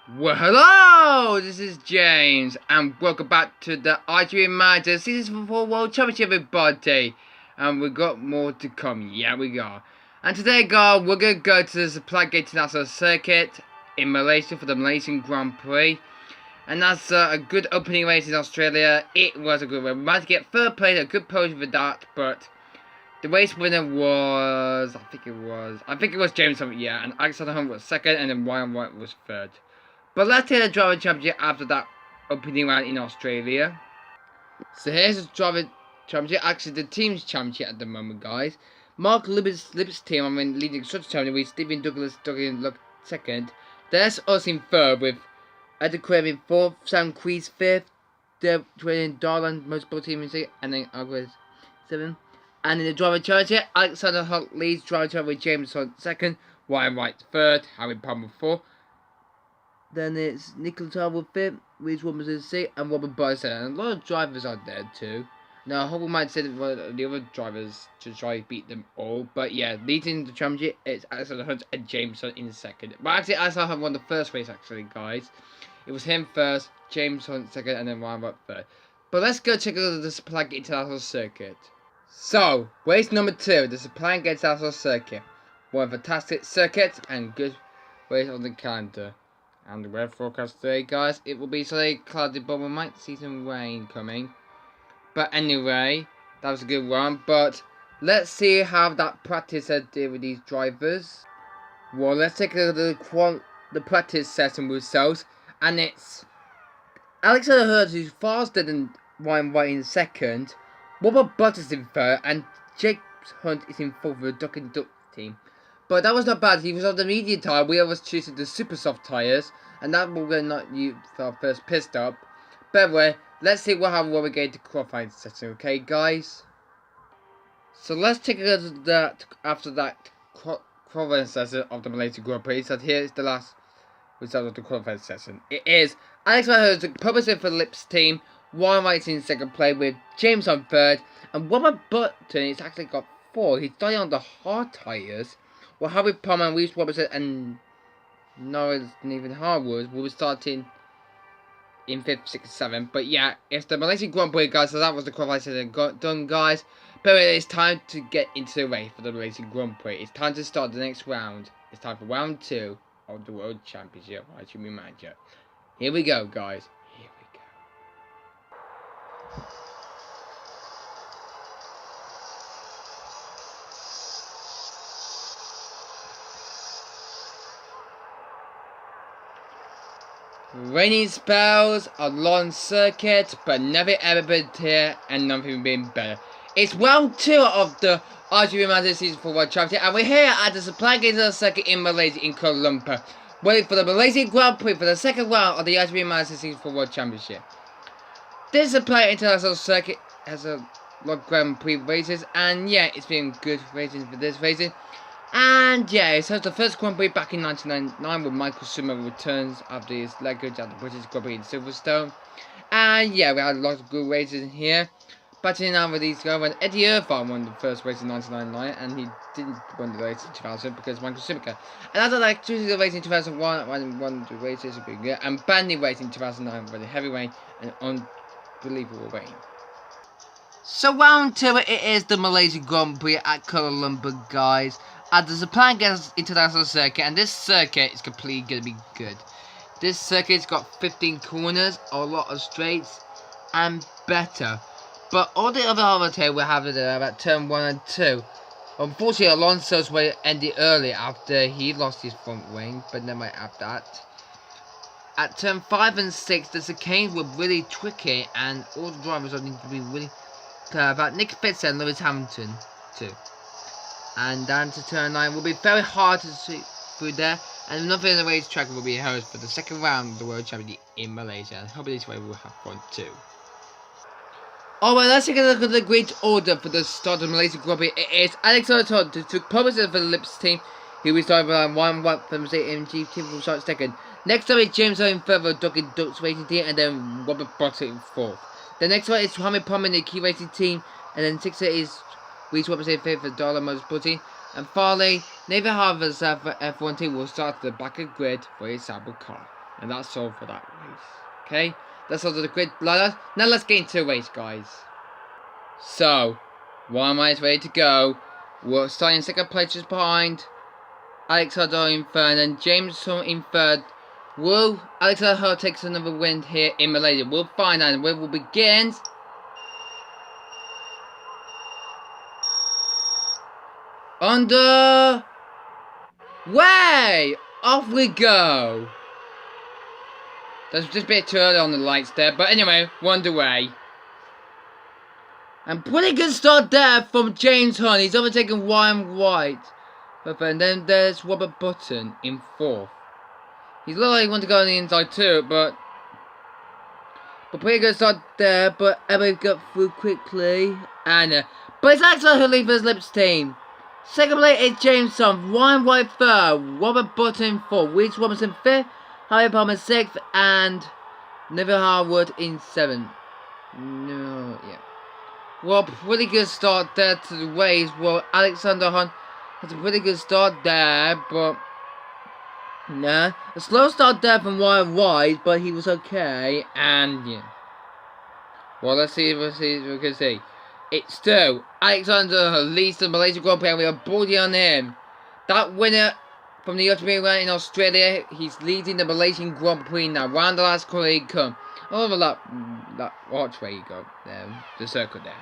Well, hello! This is James, and welcome back to the IGP Manager Season 4 World Championship, everybody. And we got more to come, yeah we are. And today, guys, we're going to go to the Seplang International Circuit in Malaysia for the Malaysian Grand Prix. And that's a good opening race in Australia. It was a good one. We managed to get third place, a good position for that, but the race winner was, I think it was James Hunt, yeah, and Alexander Hunt was second, and then Ryan White was third. But let's take the driver championship after that opening round in Australia. So here's the driver championship, actually the team's championship at the moment, guys. Mark Libber's team, leading the constructor championship with Stephen Douglas second. There's us in third with Edward Craven in fourth, Sam Crees fifth, Dave Twin Darland most ball team in sixth, and then Alvarez seventh. And in the driver championship, Alexander Hunt leads driver championship with James Hunt second, Ryan White third, Harry Palmer fourth. Then it's Nicholas Harwood fifth, Reece Robinson sixth, and Robert Bryson. And a lot of drivers are there too. Now, I hope we might say that the other drivers to try to beat them all. But yeah, leading the championship, it's Alexander Hunt and James Hunt in second. But actually, Alexander Hunt won the first race, actually, guys. It was him first, James Hunt second, and then Ryan White third. But let's go check out the Seplang International Circuit. So, race number 2, the Seplang International Circuit. One fantastic circuit and good race on the calendar. And the weather forecast today, guys, it will be slightly cloudy, but we might see some rain coming. But anyway, that was a good one. But let's see how that practice did with these drivers. Well, let's take a look at the practice session results. And it's Alexander Hurd, who's faster than Ryan White in second. Robert Butters in third. And James Hunt is in fourth with the Duck and Duck team. But that was not bad. He was on the medium tyre. We was choosing the super soft tyres. And that will not use for our first pit stop. But anyway, let's see what happens when we get to qualifying session, okay, guys? So let's take a look at that after that qualifying session of the Malaysian Grand Prix. So here's the last result of the qualifying session. It is Alex Van Herzen published for the Lips team. Ryan White in second place with James on third. And Robert Button has actually got 4. He's starting on the hard tyres. Well, Harry Palmer and Reece Robertson and Norris and even Harwood will be starting in 5th, 6th, 7th. But yeah, it's the Malaysian Grand Prix, guys, so that was the qualification done, guys. But it's time to get into the race for the Malaysian Grand Prix. It's time to start the next round. It's time for round 2 of the World Championship IGP Manager. Here we go, guys. Here we go. Raining spells, a long circuit, but never ever been here and nothing been better. It's round 2 of the IGP Manager Season 4 World Championship, and we're here at the Seplang International Circuit in Malaysia, in Kuala Lumpur, waiting for the Malaysian Grand Prix for the second round of the IGP Manager Season 4 World Championship. This Seplang International Circuit has a lot of Grand Prix races, and yeah, it's been good racing for this racing. And yeah, it's the first Grand Prix back in 1999 when Michael Schumacher returns after his leggage at the British Grand Prix in Silverstone. And yeah, we had a lot of good races in here. Battling out with these guys when Eddie Irvine won the first race in 1999 and he didn't win the race in 2000 because Michael Schumacher. And after that, choosing the race in 2001 when won the races would be good. And banning race in 2009 with the heavy rain and unbelievable rain. So round 2 it is the Malaysian Grand Prix at Kuala Lumpur, guys. At the Seplang International Circuit, and this circuit is completely going to be good. This circuit's got 15 corners, a lot of straights, and better. But all the other hardware here will have it about turn 1 and 2. Unfortunately, Alonso's way ended early after he lost his front wing, but never have that. At turn 5 and 6, the chicanes were really tricky, and all the drivers need to be really clear about Nick Fitz and Lewis Hamilton too. And down to turn 9 will be very hard to see through there. And another in the racetrack will be held for the second round of the World Championship in Malaysia. And hopefully this way we'll have fun too. Alright, let's take a look at the great order for the start of the Malaysian Grand Prix. It is Alexander Todd who took position for the Lips team. He was started by Ryan White from the MG team from start second. Next up is James Owen further Duck and Ducks racing team, and then Robert Butter in 4th. The next one is Harry Palmer in the Key Racing team, and then 6th is Reece Robinson for Dollar Motorsport team. And finally, Nathan Harvard's F1 team will start at the back of the grid for his Sauber car. And that's all for that race. Okay? That's all the grid ladder. Now let's get into the race, guys. So, Wildmite is ready to go. We're starting second place just behind Alexander in third and James in third. Will Alexander take another win here in Malaysia? We'll find out. And we will begin. Under way! Off we go! That's just a bit too early on the lights there, but anyway, we're underway. And pretty good start there from James Hunt. He's overtaken Ryan White. And then there's Robert Button in fourth. He's looked like he wants to go on the inside too, but pretty good start there. But Emma got through quickly. And but it's actually who leaves his Lips team. Second place is James Hunt. Ryan White third. Robert Button fourth. Reese Robinson fifth. Harry Palmer sixth. And Neville Harwood in seventh. No, yeah. Well, pretty good start there to the race. Well, Alexander Hunt has a pretty good start there, but nah, a slow start there from Ryan White, but he was okay. And yeah, well, let's see what we can see. It's still Alexander Hunt leads the Malaysian Grand Prix, and we are boarding on him. That winner from the Ultimate Round in Australia, he's leading the Malaysian Grand Prix now. Round the last corner he come. All over that watch where you go there, the circle there.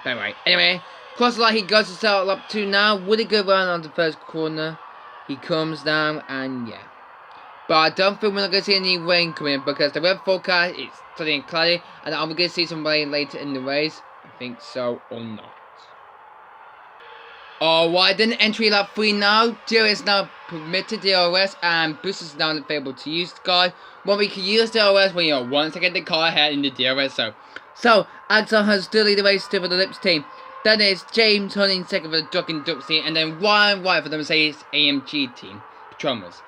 But anyway, cross the line he goes to settle up to now. Really good run on the first corner. He comes down and yeah. But I don't think we're not going to see any rain coming because the weather forecast is sunny and cloudy, and I'm going to see some rain later in the race. I think so or not. Alright, then entry lap 3 now. DRS is now permitted DRS and boosters is now available to use, guys. Well, we can use DRS when you're 1 second the car ahead in the DRS. So Alexander has still lead the race still for the Lips team. Then it's James Hunt in second for the Duck and Ducks team, and then Ryan White for the Mercedes AMG team, Patronas.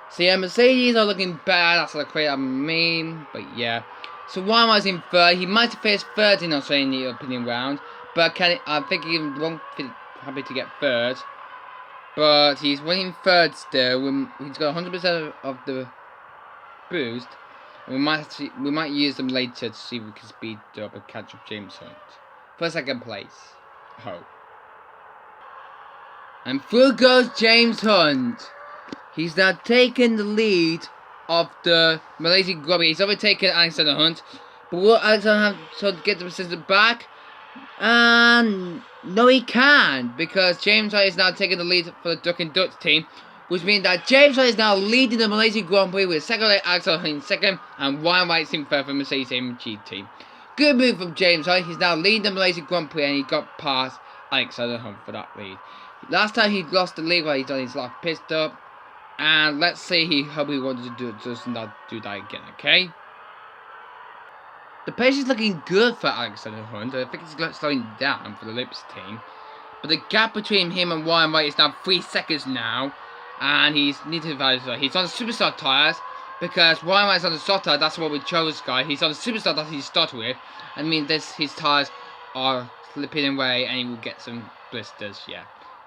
So yeah, Mercedes are looking bad. That's what I mean, but yeah. So Ryan White's in third. He might have faced third in Australia in the opening round, but I think he won't happy to get third. But he's winning third still. He's got 100% of the boost. And we might use them later to see if we can speed up and catch up James Hunt for second place. Hope. And through goes James Hunt. He's now taken the lead of the Malaysian Grand Prix. He's overtaken Alexander Hunt. But will Alexander Hunt get the position back? And no, he can't, because James Hunt is now taking the lead for the Duck and Dutch team, which means that James Hunt is now leading the Malaysian Grand Prix with second place Alexander Hunt in second and Ryan White in third for the Mercedes AMG team. Good move from James Hunt. He's now leading the Malaysian Grand Prix and he got past Alexander Hunt for that lead. Last time he lost the lead while he done his last pit stop, and let's see how he wanted to does not do that again. Okay. The pace is looking good for Alexander Hunt. I think it's slowing down for the Lips team. But the gap between him and Ryan White is now 3 seconds now. And he's on the Superstar tyres. Because Ryan White's on the soft tyre, that's what we chose, guys. He's on the Superstar that he started with. I mean, his tyres are slipping away and he will get some blisters, yeah.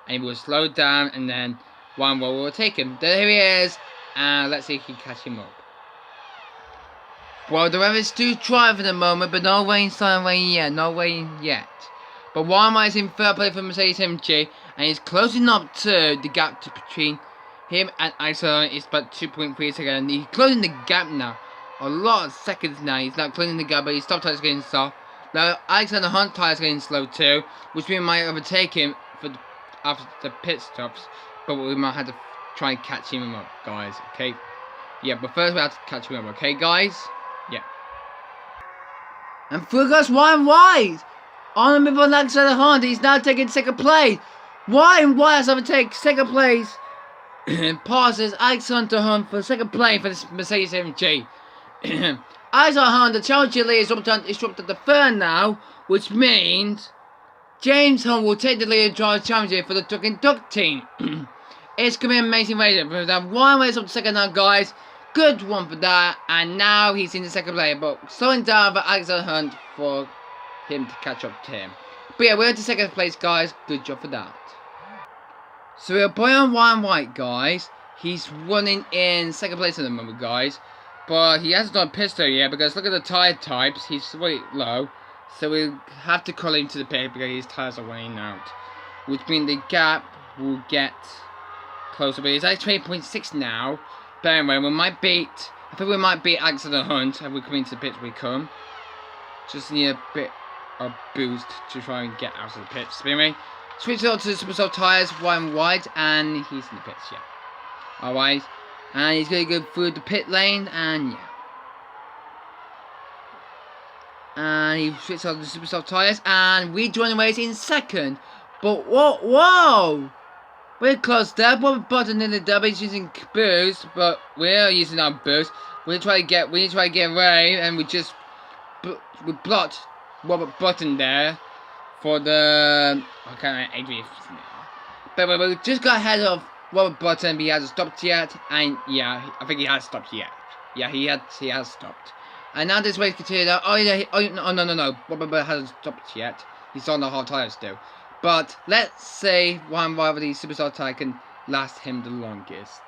And he will slow down and then Ryan White will take him. There he is. And let's see if he can catch him up. Well, the weather is still dry for the moment, but no rain, sun rain yet. No rain yet. But Ryan White is in third place for Mercedes MG, and he's closing up to the gap between him and Alexander is about 2.3 seconds, and he's closing the gap now. A lot of seconds now. He's not closing the gap, but his stop time is getting slow. Now Alexander Hunt tire is getting slow too, which we might overtake him after the pit stops, but we might have to try and catch him up, guys. Okay. Yeah, but first we have to catch him up. Okay, guys. Yeah. And through goes Ryan White. On the middle of Alexander Hunt. He's now taking second place. Ryan White has overtaken second place. And passes Alexander Hunt for second place for this Mercedes AMG. Alexander Hunt, the challenger lead, is dropped at the third now. Which means James Hunt will take the lead and drive challenger for the Duck and Duck team. It's going to be an amazing race. Ryan White is up to second now, guys. Good one for that, and now he's in the second place, but slowing down for Alexander Hunt for him to catch up to him. But yeah, we're into second place, guys. Good job for that. So we're playing on Ryan White, guys. He's running in second place at the moment, guys. but he hasn't done pistol yet because look at the tyre types. He's really low, so we'll have to call him to the pit because his tyres are running out, which means the gap will get closer. But he's at 20.6 now. But anyway, I think we might beat Alex the Hunt, and we're coming to the pits. We come. Just need a bit of boost to try and get out of the pits. But anyway, switch it on to the super soft tyres, white and white, and he's in the pits. Yeah. Alright. And he's going to go through the pit lane, and yeah. And he switches on the super soft tyres, and we join the race in second. But whoa! We're close there. One button in the double is using boost, but we're using our boost. We need to try to get away, and we blocked Robert Button there for the IGP. But we just got ahead of Robert Button, but he hasn't stopped yet, and yeah, I think he has stopped yet. Yeah, he has stopped. And now this race continues. No, Robert Button hasn't stopped yet. He's on the hard tire still. But let's say one of these superstar tire can last him the longest.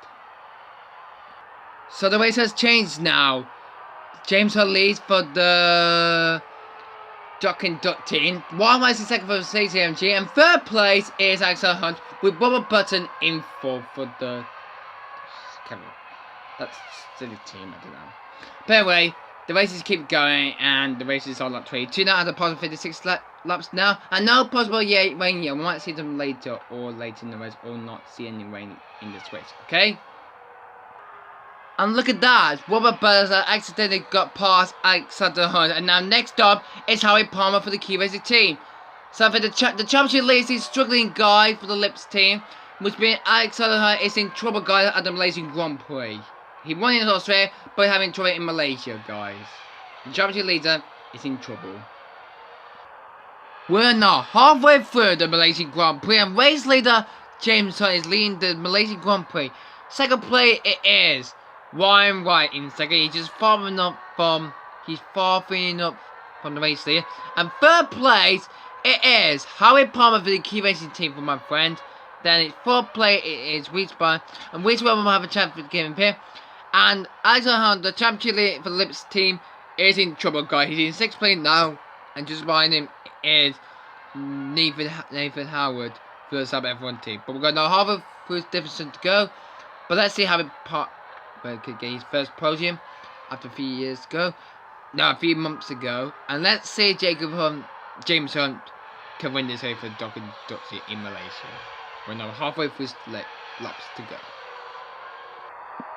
So the race has changed now. James Hunt leads for the Duck and Duck team. One is in second for the CCMG, and third place is Axel Hunt with Robert Button in fourth for the. That's silly team, I don't know. But anyway, the races keep going, and the races are lap 22 now at the positive 56 laps now, and no possible rain here. We might see them later or later in the race, or not see any rain in this race. Okay. And look at that, Robert Button accidentally got past Alexander Hunt, and now next up is Harry Palmer for the Key Racing team. So for the championship leads is struggling guy for the Lips team, which means Alexander Hunt is in trouble, guys, at the Malaysian Grand Prix. He won in Australia, but having trouble in Malaysia, guys. The championship leader is in trouble. We're now halfway through the Malaysian Grand Prix, and race leader James Hunt is leading the Malaysian Grand Prix. Second place it is Ryan Wright in second. He's just farthing up from the race leader. And third place it is Harry Palmer for the Key Racing team for my friend. Then it's fourth place it is Wheatspan, and Wheatspan will have a chance for getting here. And Alexander Hunt, the championship leader for the Lips team, is in trouble, guys. He's in sixth place now, and just behind him is Nathan Howard for the Sub F1 team. But we've got no half of difference to go. But let's see how it could get his first podium after 3 months ago. And let's see James Hunt can win this race for Doc and Duxie in Malaysia. We're now halfway through laps to go.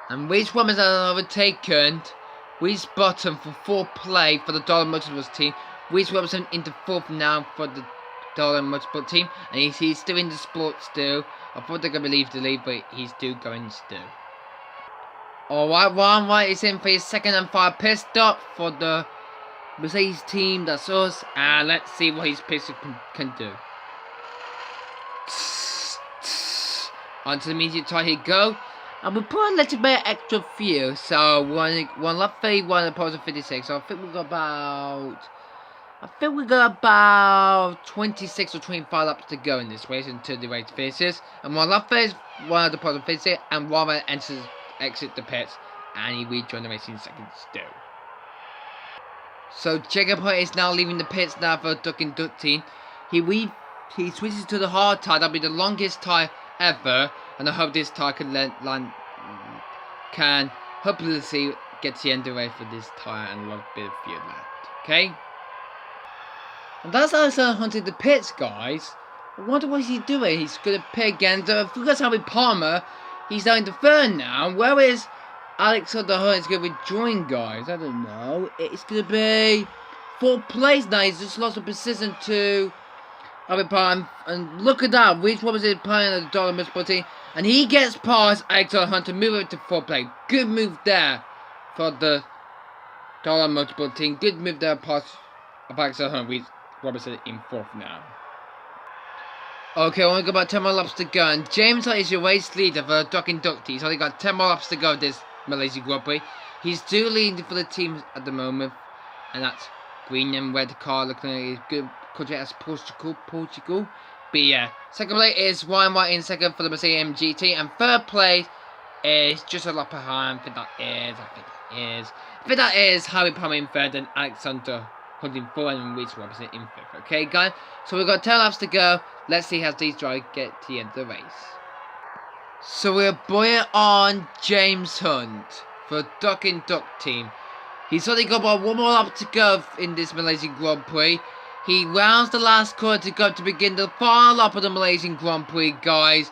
And Reese Robinson has overtaken Reese Bottom for fourth place for the Dollar Motorsports team. Reese Robinson into fourth now for the Dollar Motorsports team, and he's still in the sport still. I thought they're going to leave the lead, but he's still going still. Alright, Ryan White is in for his second and final pit stop for the Mercedes team, that's us, and let's see what his pit can do. Onto the medium tire he go, and we put a little bit extra fuel, so one lap 31 and positive 56, so I think we got about 26 or 25 laps to go in this race until the race finishes. And one lap is one of the positive 56, and one exit the pits, and he rejoined the race in second still. So Jacob Hunt is now leaving the pits now for Duck and Duck team. He switches to the hard tire. That'll be the longest tire ever, and I hope this tire can hopefully get to the end of the race for this tire and a lot bit of fuel left. Okay. And that's Alexander Hunt in the pits, guys. I wonder what he's doing. He's going to pit again. So if we got Harry Palmer, he's down to third now. Where is Alexander Hunt? It's going to be joined, guys. I don't know. It's going to be fourth place now. He's just lost a position to Harry Palmer. And look at that. Reese Robinson playing at the Dollar Motorsport team. And he gets past Alexander Hunt to move over to fourth place. Good move there for the Dollar Motorsport team. Good move there past Alexander Hunt. Reese Robinson in fourth now. Okay, only got about 10 more laps to go, and James Hunt is your race leader for the Duck and Duck team. He's only got 10 more laps to go this Malaysia Grand Prix. He's still leading for the team at the moment, and that's green and red car looking like a good country as Portugal. But yeah, second place is Ryan White in second for the Mercedes MG team, and third place is just a lap behind. I think that is Harry Palmer in third and Alexander Hunt in fourth and Reece Robinson in fifth. Okay, guys. So we've got 10 laps to go. Let's see how these drivers get to the end of the race. So we're bringing on James Hunt for Duck in Duck team. He's only got about one more lap to go in this Malaysian Grand Prix. He rounds the last corner to go to begin the final lap of the Malaysian Grand Prix, guys.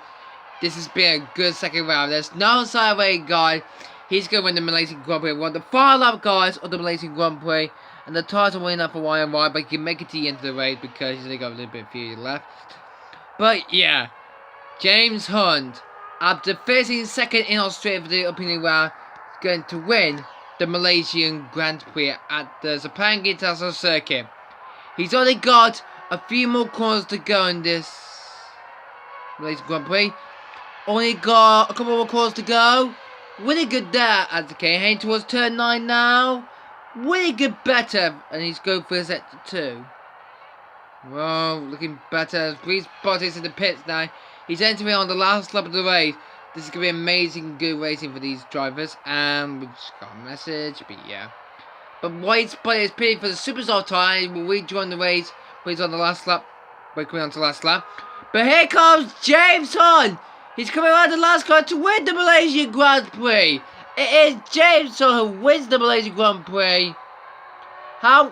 This has been a good second round. There's no side way, guys. He's going to win the Malaysian Grand Prix. Won the final lap, guys, of the Malaysian Grand Prix. And the title winner for YMY, but he can make it to the end of the race because he's only got a little bit few left. But yeah, James Hunt, after finishing second in Australia for the opening round, is going to win the Malaysian Grand Prix at the Seplang International Circuit. He's only got a few more corners to go in this Malaysian Grand Prix. Only got a couple more corners to go. Really good there, as the K heading towards turn 9 now. Really good better, and he's going for his sector 2. Well, looking better as Prix is in the pits now. He's entering on the last lap of the race. This is going to be amazing good racing for these drivers. And we just got a message, but yeah. But White's play is pitting for the Superstar time. Will rejoin the race, but he's on the last lap. We're coming on to the last lap. But here comes James Hunt. He's coming around the last car to win the Malaysian Grand Prix. It is James Hunt who wins the Malaysian Grand Prix. And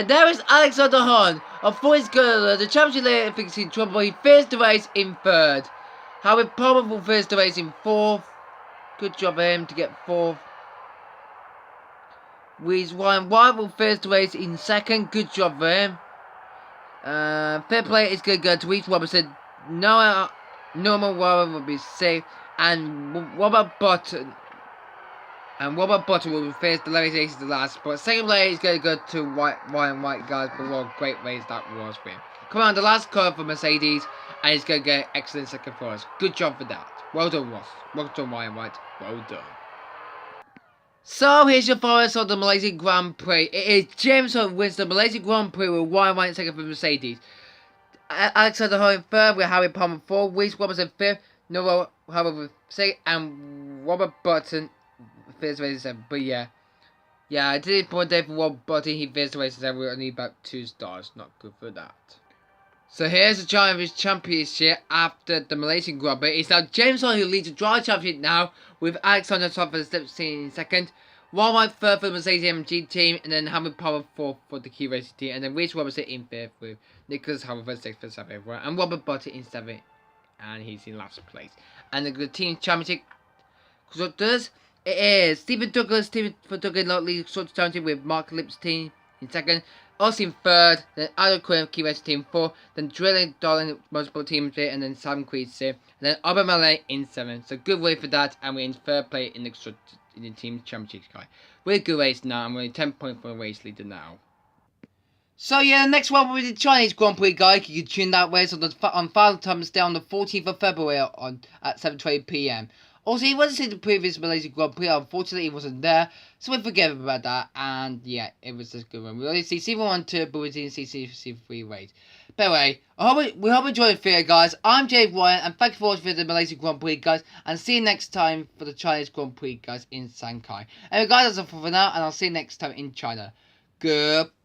there is Alexander Hunt of Forest Girl. The championship later thinks in trouble. He finished the race in third. Harry Palmer will finish the race in fourth. Good job for him to get fourth. Ryan White will finish the race in second. Good job for him. Third place is going to go to Reece Robinson. Norman Warren will be safe. And Robert Button will finish the race to the last spot. Second place is going to go to Ryan White, guys. But what a great race that was for him. Come on, the last car for Mercedes. And he's going to get excellent second for us. Good job for that. Well done, Ross. Well done, Ryan White. Well done. So here's your finals of the Malaysian Grand Prix. It is James Hunt wins the Malaysian Grand Prix with Ryan White second for Mercedes. Alexander Hunt in third with Harry Palmer fourth. Reece Robinson fifth. Noah Howard with sixth. And Robert Button finished the race seventh. But yeah. Yeah, I did point day for Robert Button. He finished the race seventh. We only about 2 stars. Not good for that. So here's the Drivers' Championship after the Malaysian Grand Prix. It's now James Hunt who leads the Driver Championship now with Alexander Hunt for the 17th in second. Ryan White third for the Mercedes MG team, and then Harry Palmer fourth for the Key Racing team, and then Reece Robinson in fifth with Nicholas Howard for sixth for seventh, and Robert Button in seventh, and he's in last place. And the Team Championship constructors, it is Stephen Douglas team for Douglas Lotley Constructors Championship with Mark Lips team in second. Us in third, then Adam Quinn, Key Racing team fourth, then Drilling Darling Multiple team fifth, and then Sam Creed sixth, and then Albert Malay in seventh. So good way for that, and we're in third place in the team championship, guy. We're a good race now, and we're 10 points for a race leader now. So yeah, the next one will be the Chinese Grand Prix, guys. You can tune that race on final times day on the 14th of February at 7:20 PM. Also, he wasn't in the previous Malaysian Grand Prix. Unfortunately, he wasn't there, so we forget about that. And yeah, it was just a good one. We only see C1, 2, but we didn't see C3 race. But anyway, we hope you enjoyed the video, guys. I'm Jay Ryan, and thank you for watching the Malaysian Grand Prix, guys. And see you next time for the Chinese Grand Prix, guys, in Shanghai. Anyway, guys, that's all for now, and I'll see you next time in China. Goodbye.